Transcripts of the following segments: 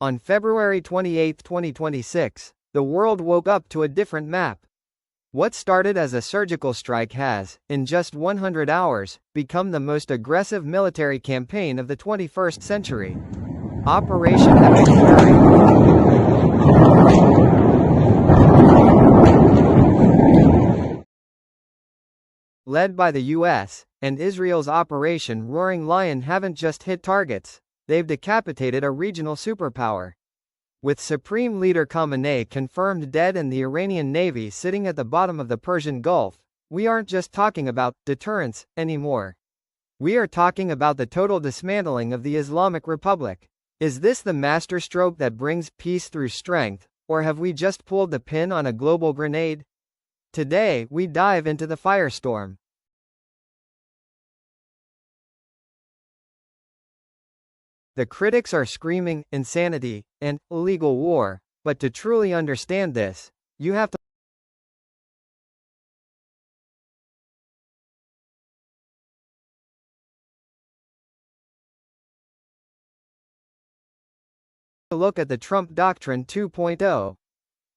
On February 28, 2026, the world woke up to a different map. What started as a surgical strike has, in just 100 hours, become the most aggressive military campaign of the 21st century. Operation Epic Fury. Led by the US, and Israel's Operation Roaring Lion haven't just hit targets, they've decapitated a regional superpower. With Supreme Leader Khamenei confirmed dead and the Iranian Navy sitting at the bottom of the Persian Gulf, we aren't just talking about deterrence anymore. We are talking about the total dismantling of the Islamic Republic. Is this the masterstroke that brings peace through strength, or have we just pulled the pin on a global grenade? Today, we dive into the firestorm. The critics are screaming insanity and illegal war, but to truly understand this, you have to look at the Trump Doctrine 2.0.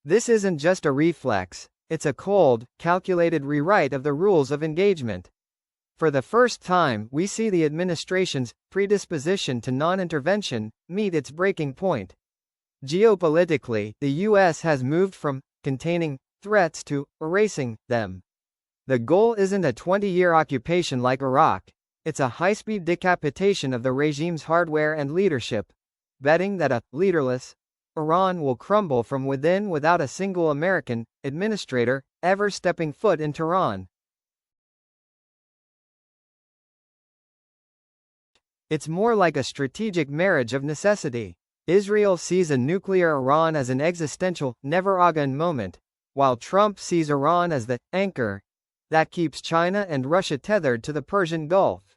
This isn't just a reflex, it's a cold, calculated rewrite of the rules of engagement. For the first time, we see the administration's predisposition to non-intervention meet its breaking point. Geopolitically, the U.S. has moved from containing threats to erasing them. The goal isn't a 20-year occupation like Iraq, it's a high-speed decapitation of the regime's hardware and leadership, betting that a leaderless Iran will crumble from within without a single American administrator ever stepping foot in Tehran. It's more like a strategic marriage of necessity. Israel sees a nuclear Iran as an existential, never-again moment, while Trump sees Iran as the anchor that keeps China and Russia tethered to the Persian Gulf.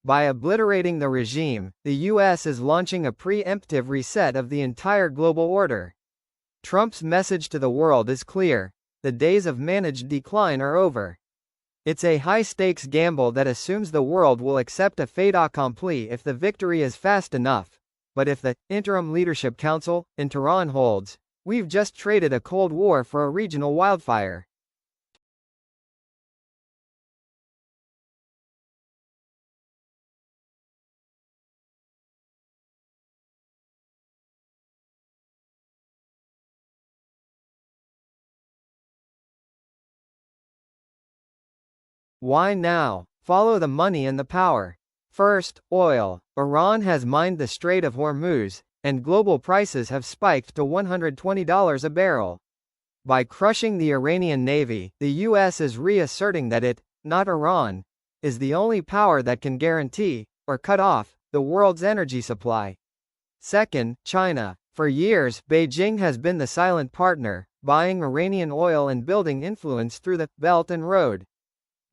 By obliterating the regime, the U.S. is launching a preemptive reset of the entire global order. Trump's message to the world is clear: the days of managed decline are over. It's a high-stakes gamble that assumes the world will accept a fait accompli if the victory is fast enough. But if the Interim Leadership Council in Tehran holds, we've just traded a Cold War for a regional wildfire. Why now? Follow the money and the power. First, oil. Iran has mined the Strait of Hormuz, and global prices have spiked to $120 a barrel. By crushing the Iranian Navy, the U.S. is reasserting that it, not Iran, is the only power that can guarantee, or cut off, the world's energy supply. Second, China. For years, Beijing has been the silent partner, buying Iranian oil and building influence through the Belt and Road.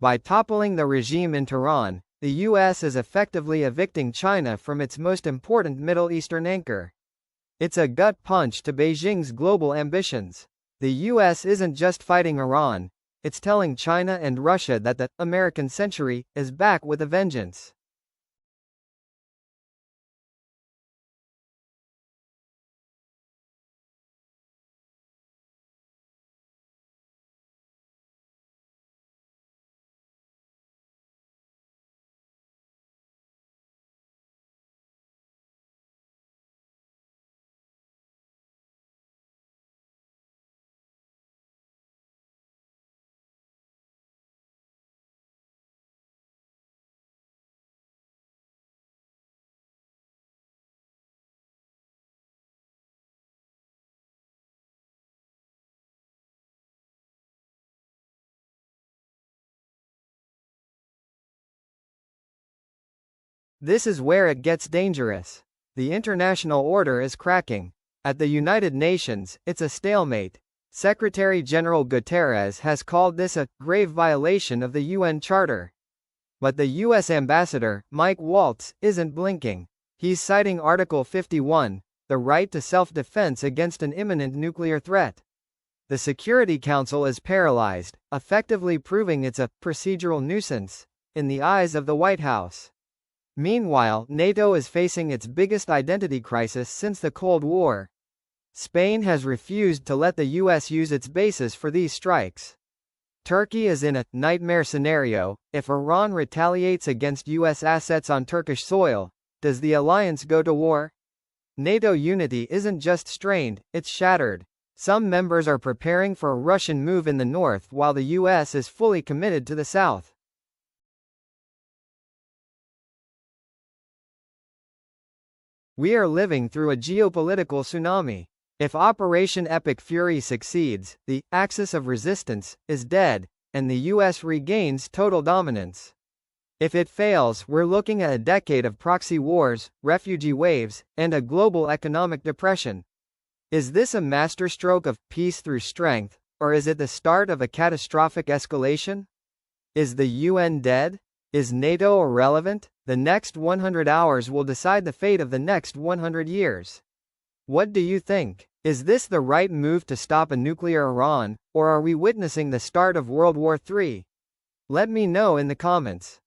By toppling the regime in Tehran, the U.S. is effectively evicting China from its most important Middle Eastern anchor. It's a gut punch to Beijing's global ambitions. The U.S. isn't just fighting Iran, it's telling China and Russia that the American century is back with a vengeance. This is where it gets dangerous. The international order is cracking. At the United Nations, it's a stalemate. Secretary General Guterres has called this a grave violation of the UN Charter. But the U.S. Ambassador, Mike Waltz, isn't blinking. He's citing Article 51, the right to self-defense against an imminent nuclear threat. The Security Council is paralyzed, effectively proving it's a procedural nuisance in the eyes of the White House. Meanwhile, NATO is facing its biggest identity crisis since the Cold War. Spain has refused to let the US use its bases for these strikes. Turkey is in a nightmare scenario. If Iran retaliates against US assets on Turkish soil, does the alliance go to war? NATO unity isn't just strained, it's shattered. Some members are preparing for a Russian move in the north while the US is fully committed to the south. We are living through a geopolitical tsunami. If Operation Epic Fury succeeds, the axis of resistance is dead, and the US regains total dominance. If it fails, we're looking at a decade of proxy wars, refugee waves, and a global economic depression. Is this a masterstroke of peace through strength, or is it the start of a catastrophic escalation? Is the UN dead? Is NATO irrelevant? The next 100 hours will decide the fate of the next 100 years. What do you think? Is this the right move to stop a nuclear Iran, or are we witnessing the start of World War III? Let me know in the comments.